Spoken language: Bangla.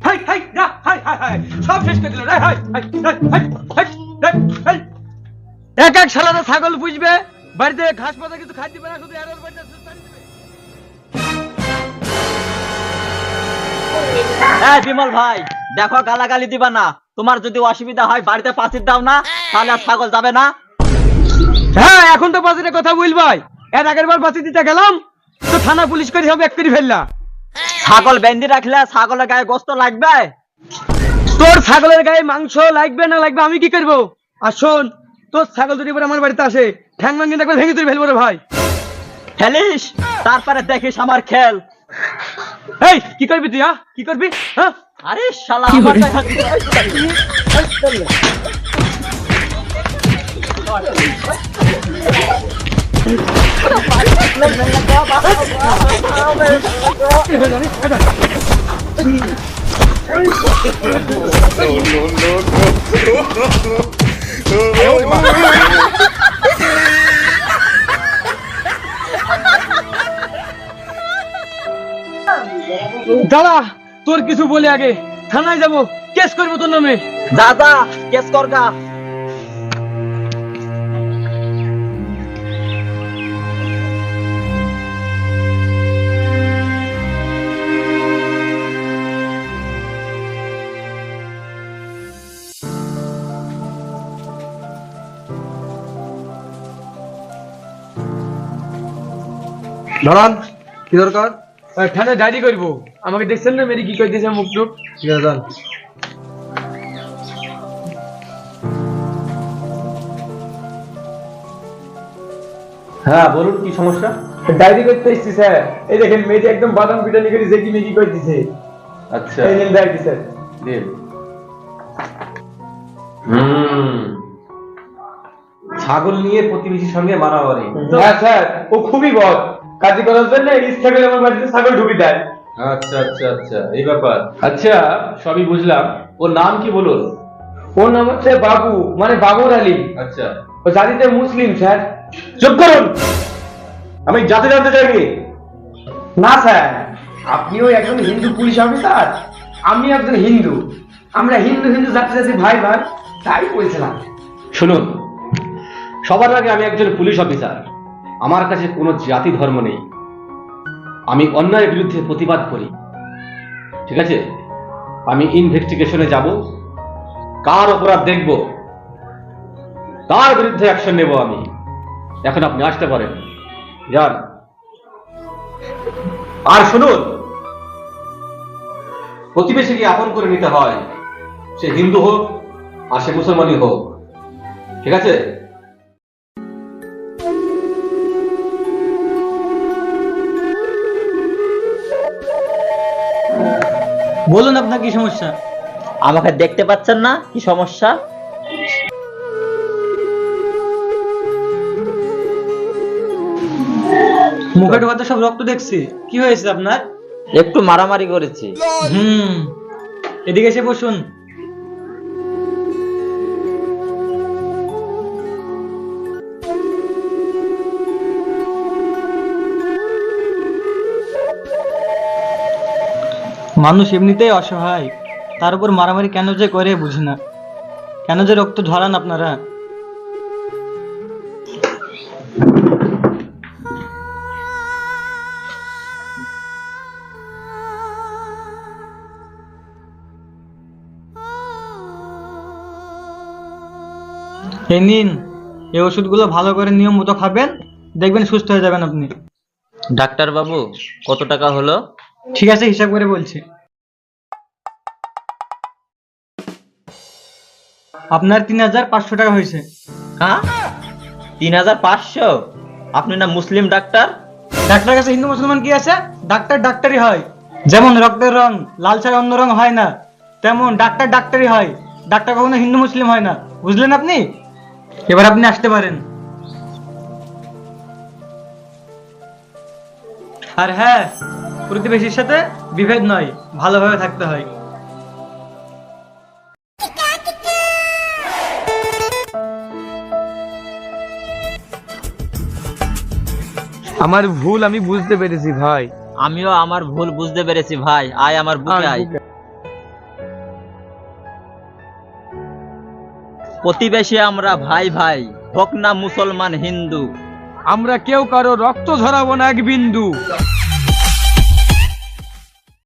হাই হাই না হাই হাই হাই সব শেষ করে দিল রে high high high high high এক এক শালারা ছাগল পুষবে বাড়িতে ঘাস পাতা কিছু খাই দিবে না শুধু এরর বাড়িতে সুস্তারি দিবে। হ্যাঁ বিমল ভাই, দেখো গালাগালি দিবা না। তোমার যদি অসুবিধা হয় বাড়িতে পাঁচির দাও না, তাহলে আর ছাগল যাবে না। হ্যাঁ এখন তো পাঁচিরের কথা বলবাই, এর আগের বার পাঁচি দিতে গেলাম তো থানা পুলিশ করে সব এক করে ফেললা। ছাগল বেঁধে রাখলে ছাগলের গায়ে গোস্ত লাগবে। তোর ছাগলের গায়ে মাংস লাগবে না লাগবে আমি কি করবো? আর শোন, তোর ছাগল যদি এবার আমার বাড়িতে আসে ঠ্যাং ভাঙিয়ে দেখবে ভেঙে তুই ফেলবো রে ভাই। খেলিস, তারপরে দেখিস আমার খেল। এই কি করবি তুই? হ্যাঁ কি করবি? হ্যাঁ আরে শালা আমার দাঁড়া, তোর কিছু বলে আগে থানায় যাবো, কেস করবো তোর নামে। যা যা কেস করগা। দাঁড়ান, কি দরকার? থানায় ডায়েরি করবো। আমাকে দেখছেন না মেরি কি করে দিয়েছে মুখ টুক। ঠিক আছে যান। হ্যাঁ বলুন, কি সমস্যা? ডায়েরি করতে এসছি স্যার। এই দেখেন মেয়েটি একদম বাদাম পিটানি করে জেগি মেগি করে দিছে। আচ্ছা এই নিন ডায়েরি স্যার। দিন। ছাগল নিয়ে প্রতিবেশীর সঙ্গে মারামারি। হ্যাঁ স্যার, ও খুবই বদ। কাজী করার জন্য ইচ্ছা করে আমার বাড়িতে ছাগল ঢুকি দেয়। আচ্ছা আচ্ছা আচ্ছা, এই ব্যাপার। আচ্ছা, সবই বুঝলাম। ওর নাম কি বলুন? ওর নাম হচ্ছে বাবু, মানে বাবুর আলী। আচ্ছা, ও জাতিতে মুসলিম স্যার। চুপ করুন। আমি জাতি জানতে চাইনি। না স্যার, আপনিও একজন হিন্দু পুলিশ অফিসার, আমি একজন হিন্দু। আমরা হিন্দু হিন্দু জাতি জাতি ভাই ভাই, তাই বলছিলাম। শুনুন, সবার আগে আমি একজন পুলিশ অফিসার। আমার কাছে কোনো জাতি ধর্ম নেই। আমি অন্যায়ের বিরুদ্ধে প্রতিবাদ করি, ঠিক আছে? আমি ইনভেস্টিগেশনে যাব, কার অপরাধ দেখব, তার বিরুদ্ধে অ্যাকশন নেব আমি। এখন আপনি আসতে পারেন, যান। আর শুনুন, প্রতিবেশীকে আপন করে নিতে হয়, সে হিন্দু হোক আর সে মুসলমানই হোক, ঠিক আছে? বলুন আপনার কি সমস্যা? আমাকে দেখতে পাচ্ছেন না, কি সমস্যা? মুখে ঢোকাতে সব রক্ত দেখছি, কি হয়েছে আপনার? একটু মারামারি করেছি। এদিকে এসে বসুন। মানুষ এমনিতেই অসহায়, তার উপর মারামারি কেন যে করে বুঝি না। কেন যে রক্ত ঝরান আপনারা? এই নিন, এই ওষুধগুলো ভালো করে নিয়ম মতো খাবেন, দেখবেন সুস্থ হয়ে যাবেন আপনি। ডাক্তার বাবু, কত টাকা হলো? ঠিক আছে, হিসাব করে বলছি। আপনার ৩,৫০০ টাকা হয়েছে। হ্যাঁ, ৩,৫০০? আপনি না মুসলিম ডাক্তার? ডাক্তার কাছে হিন্দু মুসলমান কি আছে? ডাক্তার ডাক্তারই হয়। যেমন রক্তের রং লাল ছাড়া অন্য রং হয় না, তেমন ডাক্তার ডাক্তারই হয়। ডাক্তার কখনো হিন্দু মুসলিম হয় না, বুঝলেন আপনি? এবার আপনি আসতে পারেন। আর হ্যাঁ, প্রতিবেশীর সাথে বিভেদ নয়, ভালোভাবে থাকতে হয়। আমার ভুল আমি বুঝতে পেরেছি ভাই। আমিও আমার ভুল বুঝতে পেরেছি ভাই, আয় আমার বুকে আয়। প্রতিবেশী আমরা ভাই ভাই, হোক না মুসলমান হিন্দু। আমরা কেউ কারো রক্ত ঝরাবো না এক বিন্দু।